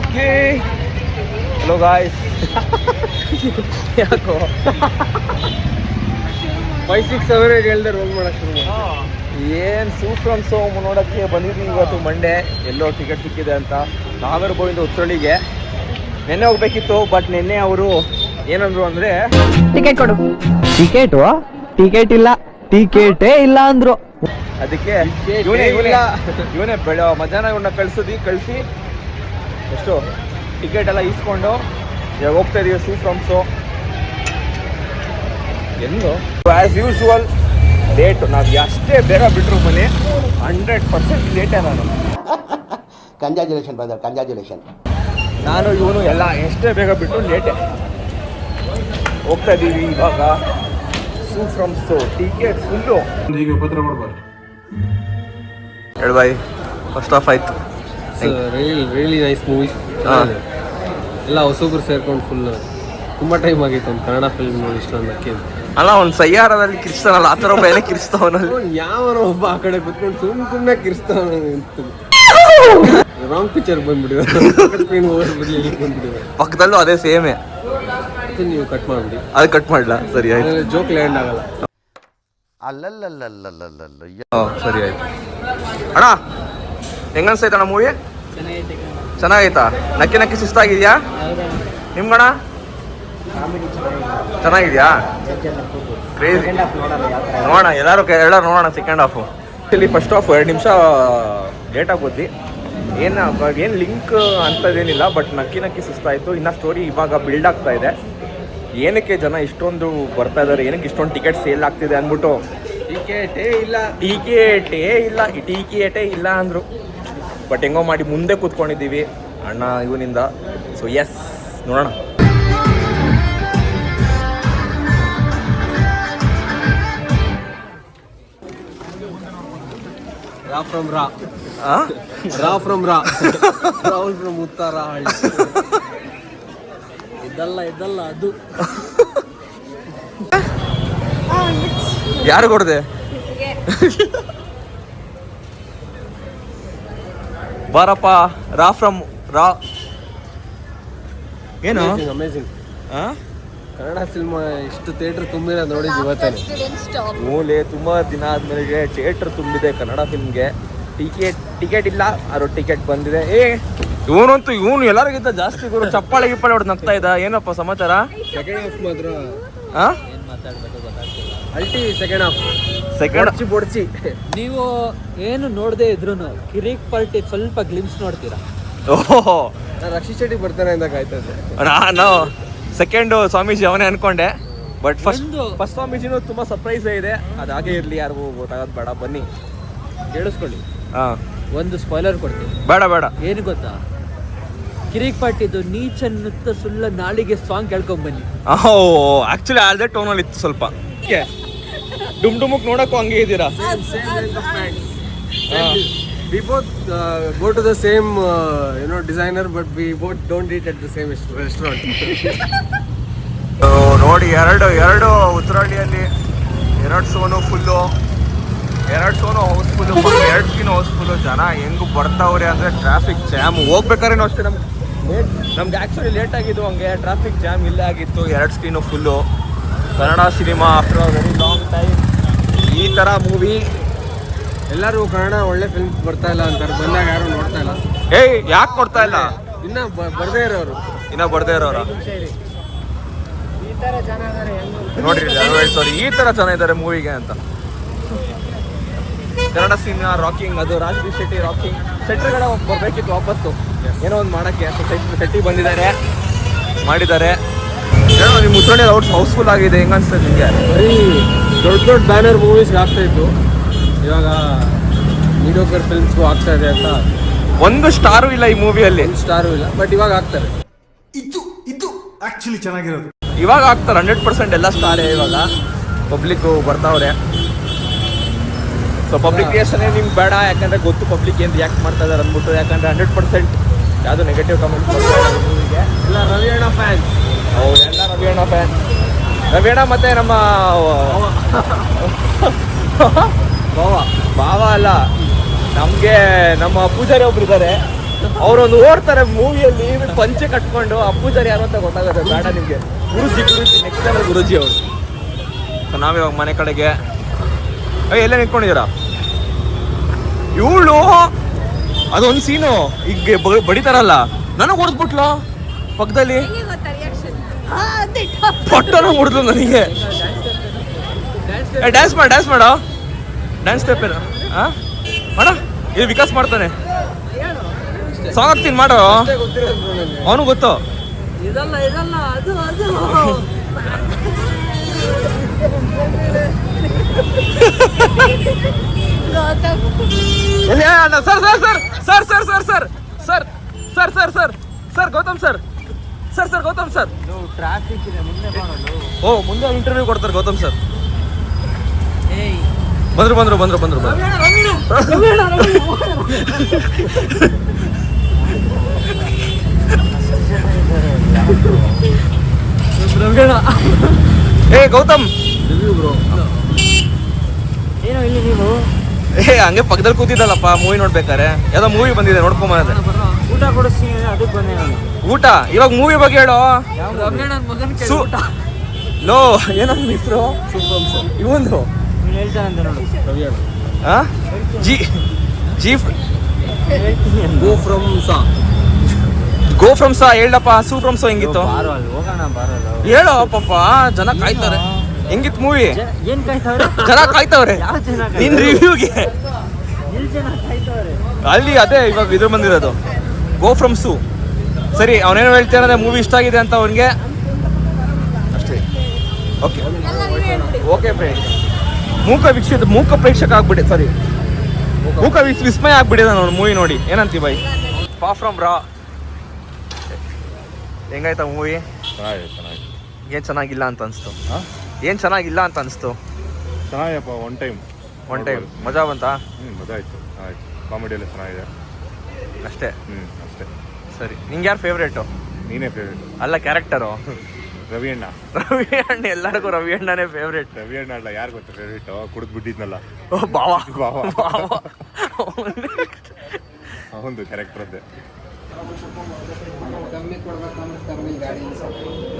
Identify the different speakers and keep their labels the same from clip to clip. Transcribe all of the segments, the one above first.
Speaker 1: Okay hello guys. ಯಾಕೋ 5-6 average ಹೇಳ್ದೆ roll ಮಾಡಕ್ಕೆ ಶುರು ಏನು ಸೂಫ್ರಮ್ ಸೋಮ್ ನೋಡೋಕ್ಕೆ ಬಂದಿದ್ವಿ ಇವತ್ತು ಮಂಡೇ. ಎಲ್ಲೋ ಟಿಕೆಟ್ ಸಿಕ್ಕಿದೆ ಅಂತ ನಾಗರಗೋವಿಂದ ಉತ್ತರಳ್ಳಿಗೆ ನೆನ್ನೆ ಹೋಗ್ಬೇಕಿತ್ತು. ಬಟ್ ನೆನ್ನೆ ಅವರು ಏನಂದ್ರು ಅಂದರೆ
Speaker 2: ಟಿಕೆಟ್ ಕೊಡು. ಟಿಕೆಟ್ ಇಲ್ಲ, ಟಿಕೆಟೇ ಇಲ್ಲ ಅಂದ್ರು.
Speaker 1: ಅದಕ್ಕೆ ಇವನೇ ಮಧ್ಯಾಹ್ನ ಇವನ್ನ ಕಳಿಸಿ ಎಷ್ಟು ಟಿಕೆಟ್ ಎಲ್ಲ ಇಸ್ಕೊಂಡು ಇವಾಗ ಹೋಗ್ತಾ ಇದೀವಿ ಸೂಫ್ರಮ್ ಸೋ. ಎಂದು ಆ್ಯಸ್ ಯೂಶುವಲ್ ಲೇಟು. ನಾವು ಎಷ್ಟೇ ಬೇಗ ಬಿಟ್ಟರು ಮನೆ 100% ಲೇಟೇ.
Speaker 3: Congratulation brother, congratulation.
Speaker 1: ನಾನು ಇವನು ಎಲ್ಲ ಎಷ್ಟೇ ಬೇಗ ಬಿಟ್ಟರು ಲೇಟೇ. ಹೋಗ್ತಾ ಇದ್ದೀವಿ ಇವಾಗ ಸೂಫ್ರಮ್ ಸೋ. ಟಿಕೆಟ್ ಫುಲ್ಲು ಹೇಳು ಬಾಯ್. ಫಸ್ಟ್ ಆಫ್ ಆಯ್ತು.
Speaker 4: Really nice movie. ಎಲ್ಲ ಹೊಸಬ್ರು ಸೇರ್ಕೊಂಡು ಫುಲ್ ತುಂಬ ಟೈಮ್ ಆಗಿತ್ತು ಒಂದು ಕನ್ನಡ ಫಿಲ್ಮ್ ನೋಡಿ ಇಷ್ಟೊಂದಕ್ಕೆ.
Speaker 1: ಅಲ್ಲ ಅವ್ನು ಸಯ್ಯಾರದಲ್ಲಿ ಕಿರಿಸ್ತಾನಲ್ಲ ಆ ಥರ ಒಬ್ಬ ಏನೇ ಕಿರಿಸ್ತಾವನಲ್ಲಿ.
Speaker 4: ಯಾವನ ಒಬ್ಬ ಆ ಕಡೆ ಕುತ್ಕೊಂಡು ಸುಮ್ಮನೆ ಕಿರಿಸ್ತಾವ. ರಾಂಗ್ ಪಿಕ್ಚರ್ ಬಂದ್ಬಿಟ್ಟಿದೆ.
Speaker 1: ಪಕ್ಕದಲ್ಲೂ ಅದೇ ಸೇಮೇ.
Speaker 4: ನೀವು ಕಟ್ ಮಾಡ್ಬಿಡಿ.
Speaker 1: ಅದು ಕಟ್ ಮಾಡಲ. ಸರಿ ಆಯ್ತು.
Speaker 4: ಜೋಕ್ ಲ್ಯಾಂಡ್ ಆಗಲ್ಲ.
Speaker 1: ಸರಿ ಆಯ್ತು ಅಣ್ಣ. ಹೆಂಗನ್ಸೈತೆ ಅಣ್ಣ ಮೂವಿ? ಚೆನ್ನಾಗೈತಾ? ನಕ್ಕಿ ಸುಸ್ತಾಗಿದ್ಯಾ ನಿಮ್ಗಣ? ಚೆನ್ನಾಗಿದ್ಯಾ? ಕ್ರೇಜಿ. ನೋಡೋಣ ಎಲ್ಲರೂ ನೋಡೋಣ ಸೆಕೆಂಡ್ ಹಾಫು. ಇಲ್ಲಿ ಫಸ್ಟ್ ಹಾಫ್ 2 ನಿಮಿಷ ಲೇಟ್ ಆಗೋದ್ವಿ. ಏನು ಲಿಂಕ್ ಅಂಥದ್ದೇನಿಲ್ಲ. ಬಟ್ ನಕ್ಕಿ ಸುಸ್ತಾಯಿತು. ಇನ್ನು ಸ್ಟೋರಿ ಇವಾಗ ಬಿಲ್ಡ್ ಆಗ್ತಾ ಇದೆ. ಏನಕ್ಕೆ ಜನ ಇಷ್ಟೊಂದು ಬರ್ತಾ ಇದ್ದಾರೆ, ಏನಕ್ಕೆ ಇಷ್ಟೊಂದು ಟಿಕೆಟ್ ಸೇಲ್ ಆಗ್ತಿದೆ ಅಂದ್ಬಿಟ್ಟು ಟಿಕೆಟೇ ಇಲ್ಲ ಅಂದರು. ಬಟ್ ಹೆಂಗೋ ಮಾಡಿ ಮುಂದೆ ಕೂತ್ಕೊಂಡಿದ್ದೀವಿ ಅಣ್ಣ ಇವನಿಂದ. ಸೊ ಎಸ್ ನೋಡೋಣ.
Speaker 4: ರಾಹುಲ್ ಫ್ರಮ್ ಉತ್ತರ ಹಳ್ಳಿ. ಇದಲ್ಲ ಅದು.
Speaker 1: ಯಾರು ಕೊಡದೆ? ಬಾರಪ್ಪ. ಏನು
Speaker 4: ಅಮೇಜಿಂಗ್. ಕನ್ನಡ ಸಿನಿಮಾ ಇಷ್ಟು ಥಿಯೇಟರ್ ತುಂಬಿರೋ ನೋಡಿದ್ದು ಇವತ್ತೇ.
Speaker 1: ಮೂಲೆ ತುಂಬ ದಿನ ಆದ್ಮೇಲೆ ಥಿಯೇಟರ್ ತುಂಬಿದೆ ಕನ್ನಡ ಫಿಲ್ಮ್ಗೆ. ಟಿಕೆಟ್ ಇಲ್ಲ, ಅದು ಟಿಕೆಟ್ ಬಂದಿದೆ. ಇವನಂತೂ ಎಲ್ಲರಿಗಿಂತ ಜಾಸ್ತಿ ಗುರು ಚಪ್ಪಾಳೆ ಗಿಪ್ಪಾಳೆ ಹೊಡೆದು ನಗ್ತಾ ಇದ್ದ. ಏನಪ್ಪ ಸಮಾಚಾರ?
Speaker 4: ಸೆಕೆಂಡ್ ಹಾಫ್ ಮಾತ್ರ
Speaker 2: ಅಲ್ಟಿ. Second half
Speaker 4: ಬೊಡ್ಚಿ.
Speaker 2: ನೀವು ಏನು ನೋಡದೆ ಇದ್ರು ಕಿರಿಕ್ ಪಾರ್ಟಿ ಸ್ವಲ್ಪ ಗ್ಲಿಮ್ಸ್ ನೋಡ್ತೀರಾ.
Speaker 1: ಓಹೋ,
Speaker 4: ನಾನು ರಕ್ಷಿತ್ ಶೆಟ್ಟಿ ಬರ್ತಾನೆ ಅಂತ ಕಾಯ್ತದೆ.
Speaker 1: ನಾನು ಸೆಕೆಂಡ್ ಸ್ವಾಮೀಜಿ ಅವನೇ ಅನ್ಕೊಂಡೆ. ಬಟ್ ಫಸ್ಟ್ ಸ್ವಾಮೀಜಿನೂ ತುಂಬ ಸರ್ಪ್ರೈಸ್ ಇದೆ. ಅದು ಹಾಗೆ ಇರಲಿ, ಯಾರಿಗೂ ಗೊತ್ತಾಗೋದು ಬೇಡ. ಬನ್ನಿ
Speaker 2: ಕೇಳಿಸ್ಕೊಳ್ಳಿ.
Speaker 1: ಒಂದು
Speaker 2: ಸ್ಪಾಯ್ಲರ್ ಕೊಡ್ತೀನಿ.
Speaker 1: ಬೇಡ.
Speaker 2: ಏನು ಗೊತ್ತಾ? ಕಿರಿಕ್ ಪಾರ್ಟಿದು ನೀಚನ್ನುತ್ತ ಸುಳ್ಳ ನಾಳಿಗೆ ಸಾಂಗ್ ಕೇಳ್ಕೊಂಡ್ ಬನ್ನಿ.
Speaker 1: ಆಕ್ಚುಲಿ ಅದೇ ಟೋನಲ್ಲಿ ಇತ್ತು ಸ್ವಲ್ಪ. ಡುಮ್ಕ್ ನೋಡಕ್ಕೂ ಹಂಗೆ ಇದ್ದೀರಾ?
Speaker 4: We both go to the same designer, but we both don't eat at the same restaurant.
Speaker 1: ನೋಡಿ ಎರಡು ಉತ್ತರಹಳ್ಳಿಯಲ್ಲಿ 2 ಶೋನು ಫುಲ್ಲು. 2 ಶೋನು ಹೌಸ್ಫುಲ್ಲು. 2 screen house full. ಜನ ಹೆಂಗು ಬರ್ತಾವ್ರೆ ಅಂದರೆ ಟ್ರಾಫಿಕ್ ಜಾಮ್. ಹೋಗ್ಬೇಕಾದ್ರೇನೋ ಅಷ್ಟೇ ನಮ್ಗೆ ಆ್ಯಕ್ಚುಲಿ ಲೇಟ್ ಆಗಿದ್ದು. ಹಂಗೆ ಟ್ರಾಫಿಕ್ ಜಾಮ್ ಇಲ್ಲೇ ಆಗಿತ್ತು. 2 screen full. Kannada cinema after very long time ಈ ಥರ ಮೂವಿ.
Speaker 4: ಎಲ್ಲರೂ ಕನ್ನಡ ಒಳ್ಳೆ ಫಿಲ್ಮ್ಸ್ ಬರ್ತಾ ಇಲ್ಲ ಅಂತಾರೆ. ಬಂದಾಗ ಯಾರು ನೋಡ್ತಾ ಇಲ್ಲ.
Speaker 1: ಯಾಕೆ ನೋಡ್ತಾ ಇಲ್ಲ?
Speaker 4: ಇನ್ನ ಬರ್ದೇ ಇರೋರು.
Speaker 1: ನೋಡ್ರಿ ಈ ಥರ ಜನ ಇದ್ದಾರೆ ಮೂವಿಗೆ ಅಂತ. Kannada cinema rocking. ಅದು ರಾಜ್ಬಿ ಶೆಟ್ಟಿ ರಾಕಿಂಗ್. ಸೆಟ್ರುಗಳ ಬರಬೇಕಿತ್ತು ವಾಪಸ್ಸು ಏನೋ ಒಂದು ಮಾಡೋಕ್ಕೆ. ಶೆಟ್ಟಿ ಮಾಡಿದ್ದಾರೆ. ಏನೋ ನಿಮ್ಮ ಮುತ್ತೋಣಿ ಹೌಸ್ಫುಲ್ ಆಗಿದೆ. ಹೆಂಗ ಅನ್ಸ್ತದೆ ನಿಮಗೆ?
Speaker 4: ಬರೀ ದೊಡ್ಡ ಬ್ಯಾನರ್ ಮೂವೀಸ್ಗೆ ಆಗ್ತಾ ಇತ್ತು. ಇವಾಗ ಮೀಡಿಯೋಕರ್ ಫಿಲ್ಮ್ಸ್ಗೂ ಆಗ್ತಾ ಇದೆ ಅಂತ.
Speaker 1: ಒಂದು ಸ್ಟಾರು ಇಲ್ಲ ಈ ಮೂವಿಯಲ್ಲಿ.
Speaker 4: ಸ್ಟಾರು ಇಲ್ಲ, ಬಟ್ ಇವಾಗ ಆಗ್ತಾರೆ.
Speaker 5: ಇದು ಆಕ್ಚುಲಿ ಚೆನ್ನಾಗಿರೋದು.
Speaker 1: ಇವಾಗ ಆಗ್ತಾರೆ 100% ಎಲ್ಲ ಸ್ಟಾರೇ. ಇವಾಗ ಪಬ್ಲಿಕ್ಕು ಬರ್ತಾವ್ರೆ. ಸೊ ಪಬ್ಲಿಕ್ ರಿಯಾಕ್ಷನ್ ನಿಮ್ಗೆ ಬೇಡ, ಯಾಕಂದರೆ ಗೊತ್ತು ಪಬ್ಲಿಕ್ ಏನು ರಿಯಾಕ್ಟ್ ಮಾಡ್ತಾ ಇದ್ದಾರೆ ಅಂದ್ಬಿಟ್ಟು. ಯಾಕಂದರೆ 100% ಯಾವುದೋ ನೆಗೆಟಿವ್ ಕಮೆಂಟ್ ಬರ್ತಾ ಇದೆ ಮೂವಿಗೆ.
Speaker 4: ಎಲ್ಲ ರವಿಯಣ್ಣ ಫ್ಯಾನ್ಸ್.
Speaker 1: ಹೌದೆಲ್ಲ ರವಿಯಣ್ಣ ಫ್ಯಾನ್ಸ್. ರವಿಯಣ್ಣ ಮತ್ತು ನಮ್ಮ ಭಾವ ಅಲ್ಲ, ನಮಗೆ ನಮ್ಮ ಪೂಜಾರಿ ಒಬ್ರು ಇದ್ದಾರೆ. ಅವರೊಂದು ಓಡ್ತಾರೆ ಮೂವಿಯಲ್ಲಿ ಪಂಚೆ ಕಟ್ಕೊಂಡು ಅಪ್ಪುಜಾರಿ ಯಾರು ಅಂತ ಗೊತ್ತಾಗುತ್ತೆ ಬೇಡ ನಿಮಗೆ. ಗುರುಜಿ ನೆಕ್ಸ್ಟ್ ಲೆವೆಲ್ ಗುರುಜಿ ಅವರು. ಸೊ ನಾವಿವಾಗ ಮನೆ ಕಡೆಗೆ ಎಲ್ಲೇ ನಿಂತ್ಕೊಂಡಿದ್ದೀರಾ? ಇವಳು ಅದೊಂದು ಸೀನು ಈಗ ಬಡಿತಾರಲ್ಲ, ನನಗೆ ಹೊಡೆದ್ಬಿಟ್ಲ ಪಕ್ಕದಲ್ಲಿ, ಪಟ್ಟನ ಹೊಡೆದ್ಲು ನನಗೆ. ಡ್ಯಾನ್ಸ್ ಮಾಡೋ ಡ್ಯಾನ್ಸ್ ಸ್ಟೆಪ್ ಏನು ಮಾಡ, ಇದು ವಿಕಾಸ್ ಮಾಡ್ತಾನೆ. ಸಾಂಗ್ ಹಾಕ್ತೀನಿ ಮಾಡೋ, ಅವನು ಗೊತ್ತು.
Speaker 2: ಇದಲ್ಲ ಅದು
Speaker 1: sir Gautam sir Gautam sir
Speaker 2: traffic ಇದೆ ಮುಂದೆ ಮಾಡೋದು.
Speaker 1: ಓ ಮುಂದೆ ಇಂಟರ್ವ್ಯೂ ಕೊಡ್ತಾರೆ ಗೌತಮ್ ಸರ್.
Speaker 2: ಏಯ್
Speaker 1: ಬಂದ್ರು ಏ ಗೌತಮ್
Speaker 2: ಏನೋ ಇಲ್ಲಿ ನೀವು
Speaker 1: ಹಂಗೆ ಪಕ್ಕದಲ್ಲಿ ಕೂತಿದ್ದಲ್ಲಪ್ಪ ಮೂವಿ ನೋಡ್ಬೇಕಾರೆ. ಯಾವ್ದೋ ಮೂವಿ ಬಂದಿದೆ ನೋಡ್ಕೊಂಬಂದೆ.
Speaker 2: ಊಟ ಕೊಡಿಸ್ತೀನಿ ಅದಕ್ಕೆ ಬಂದೆ ನಾನು.
Speaker 1: ಊಟ ಇವಾಗ ಮೂವಿ ಬಗ್ಗೆ ಹೇಳೋ.
Speaker 2: ರಮ್ಯಣ್ಣ ಮಗನ್
Speaker 1: ಲೋ ಏನೋ ಹೆಸರು ಇವಂದು
Speaker 2: ನೀನು ಹೇಳ್ತಾನಂತ ನೋಡು.
Speaker 1: ಗೋ ಫ್ರಮ್ ಸಾ ಹೇಳಪ್ಪ. ಸೂ ಫ್ರಮ್ ಸೋ ಹೆಂಗಿತ್ತು
Speaker 2: ಹೋಗೋಣ ಬಾರಲ್ಲ
Speaker 1: ಹೇಳೋ ಪಾಪ, ಜನ ಕಾಯ್ತಾರೆ. ಹೆಂಗಿತ್ತು ಮೂವಿ?
Speaker 2: ಏನ್ ಕಾಯ್ತವ್ರೆ
Speaker 1: ಜನ ಕಾಯ್ತವ್ರೆ
Speaker 2: ಯಾವ ಜನ
Speaker 1: ನಿನ್ ರಿವ್ಯೂಗೆ.
Speaker 2: ಎಲ್ಲಿ ಜನ ಕಾಯ್ತವ್ರೆ
Speaker 1: ಅಲ್ಲಿ ಅದೇ ಇವಾಗ ಇದ್ರ ಬಂದಿರೋದು ಗೋ ಫ್ರಮ್ ಸೂ. ಸರಿ ಅವನೇನು ಹೇಳ್ತಾನೆ ಮೂವಿ ಇಷ್ಟ ಆಗಿದೆ ಅಂತ ಅವನಿಗೆ ಅಷ್ಟೇ. ಓಕೆ ಫ್ರೆಂಡ್, ಮೂಕ ಪ್ರೇಕ್ಷಕ ಆಗ್ಬಿಟ್ಟೆ, ಸಾರಿ ಮೂಕ ವಿಸ್ಮಯ ಆಗ್ಬಿಟ್ಟಿದೆ ನಾನು ಮೂವಿ ನೋಡಿ. ಏನಂತೀ ಬೈ? ಫಾರ್ ಫ್ರಮ್ ರಾ ಹೆಂಗಾಯ್ತಾ ಮೂವಿ?
Speaker 3: ಚೆನ್ನಾಗಿದೆ.
Speaker 1: ಏನು ಚೆನ್ನಾಗಿಲ್ಲ ಅಂತ ಅನಿಸ್ತು? ಏನು ಚೆನ್ನಾಗಿಲ್ಲ ಅಂತ ಅನಿಸ್ತು?
Speaker 3: ಚೆನ್ನಾಗಿಯಪ್ಪ. ಒನ್ ಟೈಮ್
Speaker 1: ಮಜಾ ಬಂತಾ?
Speaker 3: ಮಜಾ ಆಯಿತು. ಕಾಮಿಡಿ ಎಲ್ಲ ಚೆನ್ನಾಗಿದೆ
Speaker 1: ಅಷ್ಟೇ.
Speaker 3: ಅಷ್ಟೇ.
Speaker 1: ಸರಿ, ನಿಂಗೆ ಯಾರು ಫೇವ್ರೇಟು?
Speaker 3: ನೀನೇ ಫೇವ್ರೇಟ್
Speaker 1: ಅಲ್ಲ ಕ್ಯಾರೆಕ್ಟರು.
Speaker 3: ರವಿ ಅಣ್ಣ.
Speaker 1: ಎಲ್ಲರಿಗೂ ರವಿ ಅಣ್ಣನೇ ಫೇವ್ರೇಟ್.
Speaker 3: ರವಿ ಅಣ್ಣ ಅಲ್ಲ ಯಾರು ಗೊತ್ತಾ ಫೇವ್ರೇಟ್? ಕುಡಿದು ಬಿಟ್ಟಿದ್ನಲ್ಲ
Speaker 1: ಓ ಬಾವ
Speaker 3: ಅವನದು ಕ್ಯಾರೆಕ್ಟರ್ ಅದೇ.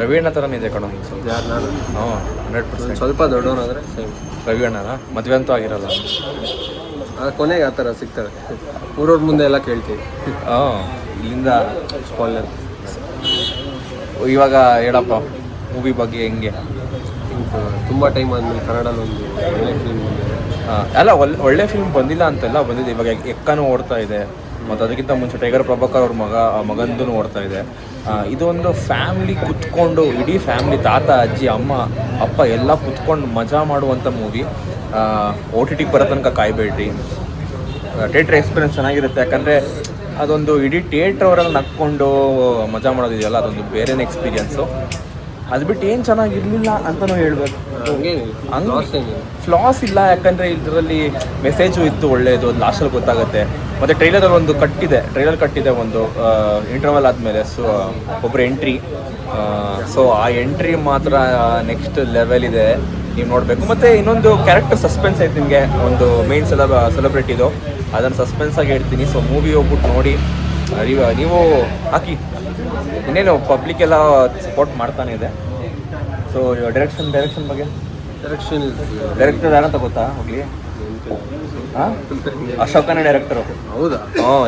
Speaker 1: ರವಿ ಅಣ್ಣ ಥರನೇ ಇದೆ ಕಣೋ.
Speaker 4: ಯಾರು ನಾನು?
Speaker 1: ಹ್ಞೂ 100%.
Speaker 4: ಸ್ವಲ್ಪ ದೊಡ್ಡವನಾದ್ರೆ ಸೇಮ್.
Speaker 1: ರವಿ ಅಣ್ಣನ ಮದುವೆ ಅಂತೂ ಆಗಿರಲ್ಲ.
Speaker 4: ಕೊನೆಗೆ ಆ ಥರ ಸಿಗ್ತಾರೆ. ಊರವ್ರ ಮುಂದೆ ಎಲ್ಲ ಕೇಳ್ತೀವಿ.
Speaker 1: ಇಲ್ಲಿಂದ
Speaker 4: ಸ್ಪಾಯ್ಲರ್.
Speaker 1: ಇವಾಗ ಹೇಳಪ್ಪ ಮೂವಿ ಬಗ್ಗೆ ಹೆಂಗೆ?
Speaker 4: ತುಂಬ ಟೈಮ್ ಆದಮೇಲೆ ಕನ್ನಡಲ್ಲಿ ಒಂದು ಒಳ್ಳೆ ಫಿಲ್ಮ್ ಬಂದಿದೆ.
Speaker 1: ಅಲ್ಲ ಒಳ್ಳೆ ಫಿಲ್ಮ್ ಬಂದಿಲ್ಲ ಅಂತೆಲ್ಲ ಬಂದಿದೆ. ಇವಾಗ ಎಕ್ಕನೂ ಓಡ್ತಾ ಇದೆ, ಮತ್ತು ಅದಕ್ಕಿಂತ ಮುಂಚೆ ಟೈಗರ್ ಪ್ರಭಾಕರ್ ಅವ್ರ ಮಗಂದು ಓಡ್ತಾ ಇದೆ. ಇದೊಂದು ಫ್ಯಾಮ್ಲಿ ಕುತ್ಕೊಂಡು, ಇಡೀ ಫ್ಯಾಮ್ಲಿ ತಾತ ಅಜ್ಜಿ ಅಮ್ಮ ಅಪ್ಪ ಎಲ್ಲ ಕುತ್ಕೊಂಡು ಮಜಾ ಮಾಡುವಂಥ ಮೂವಿ. OTT ಬರೋ ತನಕ ಕಾಯ್ಬೇಡ್ರಿ. ಥಿಯೇಟ್ರ್ ಎಕ್ಸ್ಪೀರಿಯನ್ಸ್ ಚೆನ್ನಾಗಿರುತ್ತೆ. ಯಾಕಂದರೆ ಅದೊಂದು ಇಡೀ ಥಿಯೇಟ್ರ್ ಅವರೆಲ್ಲ ನಕ್ಕೊಂಡು ಮಜಾ ಮಾಡೋದಿದೆಯಲ್ಲ, ಅದೊಂದು ಬೇರೆನೇ ಎಕ್ಸ್ಪೀರಿಯನ್ಸು. ಅದು ಬಿಟ್ಟು ಏನು ಚೆನ್ನಾಗಿರಲಿಲ್ಲ ಅಂತಲೂ ಹೇಳ್ಬೇಕು. ಫ್ಲಾಸ್ ಇಲ್ಲ, ಯಾಕಂದರೆ ಇದರಲ್ಲಿ ಮೆಸೇಜು ಇತ್ತು ಒಳ್ಳೆಯದು, ಅದು ಲಾಸ್ಟಲ್ಲಿ ಗೊತ್ತಾಗುತ್ತೆ. ಮತ್ತು ಟ್ರೈಲರಲ್ಲಿ ಒಂದು ಕಟ್ಟಿದೆ ಒಂದು ಇಂಟರ್ವಲ್ ಆದಮೇಲೆ. ಸೊ ಒಬ್ಬರು ಎಂಟ್ರಿ, ಸೊ ಆ ಎಂಟ್ರಿ ಮಾತ್ರ ನೆಕ್ಸ್ಟ್ ಲೆವೆಲ್ ಇದೆ, ನೀವು ನೋಡಬೇಕು. ಮತ್ತು ಇನ್ನೊಂದು ಕ್ಯಾರೆಕ್ಟರ್ ಸಸ್ಪೆನ್ಸ್ ಐತೆ ನಿಮಗೆ, ಒಂದು ಮೇನ್ ಸೆಲೆಬ್ರಿಟಿದು, ಅದನ್ನು ಸಸ್ಪೆನ್ಸಾಗಿ ಹೇಳ್ತೀನಿ. ಸೊ ಮೂವಿ ಹೋಗ್ಬಿಟ್ಟು ನೋಡಿ, ನೀವು ಹಾಕಿ. ಇನ್ನೇನು ಪಬ್ಲಿಕ್ ಎಲ್ಲ ಸಪೋರ್ಟ್ ಮಾಡ್ತಾನೆ ಇದೆ. ಸೊ ಡೈರೆಕ್ಷನ್ ಬಗ್ಗೆ ಡೈರೆಕ್ಟರ್ ಯಾರಂತ ಗೊತ್ತಾ? ಹೋಗ್ಲಿ, ಅಶೋಕನೇ ಡೈರೆಕ್ಟರು.
Speaker 4: ಹೌದಾ?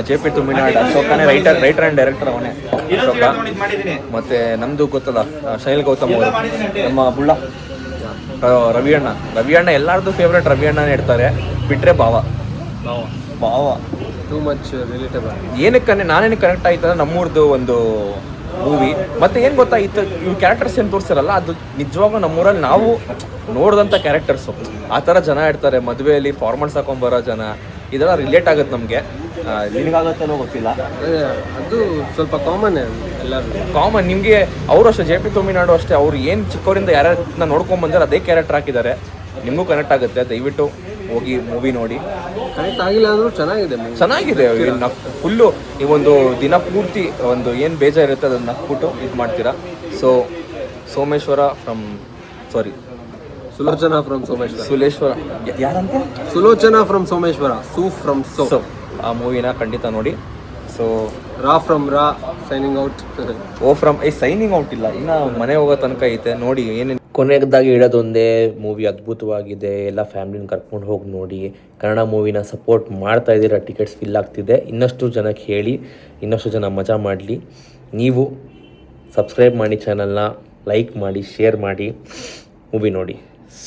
Speaker 1: JP Tuminad. ಅಶೋಕನೇ writer and director ಅವನೇ ಅಶೋಕ. ಮತ್ತು ನಮ್ಮದು ಗೊತ್ತಲ್ಲ ಶೈಲ್ ಗೌತಮ್ ಅವರು, ನಮ್ಮ ಬುಳ್ಳ ರವಿ ಅಣ್ಣ ಎಲ್ಲರದ್ದು ಫೇವ್ರೇಟ್ ರವಿ ಅಣ್ಣನೇ ಇಡ್ತಾರೆ, ಬಿಟ್ಟರೆ ಭಾವ
Speaker 4: ಟೂ ಮಚ್ ರಿಲೇಟಬಲ್.
Speaker 1: ಏನಕ್ಕೆ ನಾನೇನು ಕನೆಕ್ಟ್ ಆಯ್ತಂದ್ರೆ ನಮ್ಮೂರ್ದು ಒಂದು ಮೂವಿ. ಮತ್ತು ಏನು ಗೊತ್ತಾ, ಇವು ಕ್ಯಾರೆಕ್ಟರ್ಸ್ ಏನು ತೋರಿಸ್ತಾರಲ್ಲ, ಅದು ನಿಜವಾಗೂ ನಮ್ಮೂರಲ್ಲಿ ನಾವು ನೋಡಿದಂಥ ಕ್ಯಾರೆಕ್ಟರ್ಸು. ಆ ಥರ ಜನ ಇರ್ತಾರೆ ಮದುವೆಯಲ್ಲಿ, ಫಾರ್ಮಲ್ಸ್ ಹಾಕೊಂಬರೋ ಜನ, ಇದೆಲ್ಲ ರಿಲೇಟ್ ಆಗುತ್ತೆ ನಮಗೆ. ನಿನಗಾಗತ್ತಲ್ಲೋ ಗೊತ್ತಿಲ್ಲ,
Speaker 4: ಅದು ಸ್ವಲ್ಪ ಕಾಮನ್ ಎಲ್ಲರೂ
Speaker 1: ಕಾಮನ್. ನಿಮಗೆ ಅವರು ಅಷ್ಟೇ, JP ತುಮಿನಾಡು ಅಷ್ಟೇ, ಅವ್ರು ಏನು ಚಿಕ್ಕವರಿಂದ ಯಾರ್ಯಾರನ್ನ ನೋಡ್ಕೊಂಬಂದ್ರೆ ಅದೇ ಕ್ಯಾರೆಕ್ಟರ್ ಹಾಕಿದ್ದಾರೆ. ನಿಮಗೂ ಕನೆಕ್ಟ್ ಆಗುತ್ತೆ. ದಯವಿಟ್ಟು ಹೋಗಿ ಮೂವಿ ನೋಡಿ.
Speaker 4: ಕನೆಕ್ಟ್ ಆಗಿಲ್ಲ ಅಂದರೂ ಚೆನ್ನಾಗಿದೆ.
Speaker 1: ಫುಲ್ಲು ಈ ಒಂದು ದಿನ ಪೂರ್ತಿ ಒಂದು ಏನು ಬೇಜಾರಿರುತ್ತೆ ಅದನ್ನು ನಕ್ಬಿಟ್ಟು ಇದು ಮಾಡ್ತೀರಾ. ಸೊ ಸುಲೋಚನಾ ಫ್ರಮ್ ಸೋಮೇಶ್ವರ ಯಾರಂತೆ?
Speaker 4: Sulochana from Someshwara, Su from So.
Speaker 1: ಆ ಮೂವಿನ ಖಂಡಿತ ನೋಡಿ. So
Speaker 4: Ra from Ra signing out.
Speaker 1: ಓ ಫ್ರಮ್ ಸೈನಿಂಗ್ ಔಟ್ ಇಲ್ಲ, ಇನ್ನು ಮನೆ ಹೋಗೋ ತನಕ ಐತೆ. ನೋಡಿ ಏನೇನು ಕೊನೆಯದಾಗಿ ಹೇಳೋದೊಂದೇ, ಮೂವಿ ಅದ್ಭುತವಾಗಿದೆ, ಎಲ್ಲ ಫ್ಯಾಮಿಲಿನ ಕರ್ಕೊಂಡು ಹೋಗಿ ನೋಡಿ. ಕನ್ನಡ ಮೂವಿನ ಸಪೋರ್ಟ್ ಮಾಡ್ತಾ ಇದ್ದೀರಾ, ಟಿಕೆಟ್ಸ್ ಫಿಲ್ ಆಗ್ತಿದೆ. ಇನ್ನಷ್ಟು ಜನಕ್ಕೆ ಹೇಳಿ, ಇನ್ನಷ್ಟು ಜನ ಮಜಾ ಮಾಡಲಿ. ನೀವು ಸಬ್ಸ್ಕ್ರೈಬ್ ಮಾಡಿ, ಚಾನಲ್ನ ಲೈಕ್ ಮಾಡಿ, ಶೇರ್ ಮಾಡಿ, ಮೂವಿ ನೋಡಿ.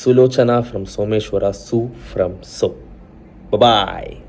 Speaker 1: ಸುಲೋಚನಾ ಫ್ರಮ್ ಸೋಮೇಶ್ವರ, ಸು ಫ್ರಮ್ ಸೋ. ಬಾಯ್.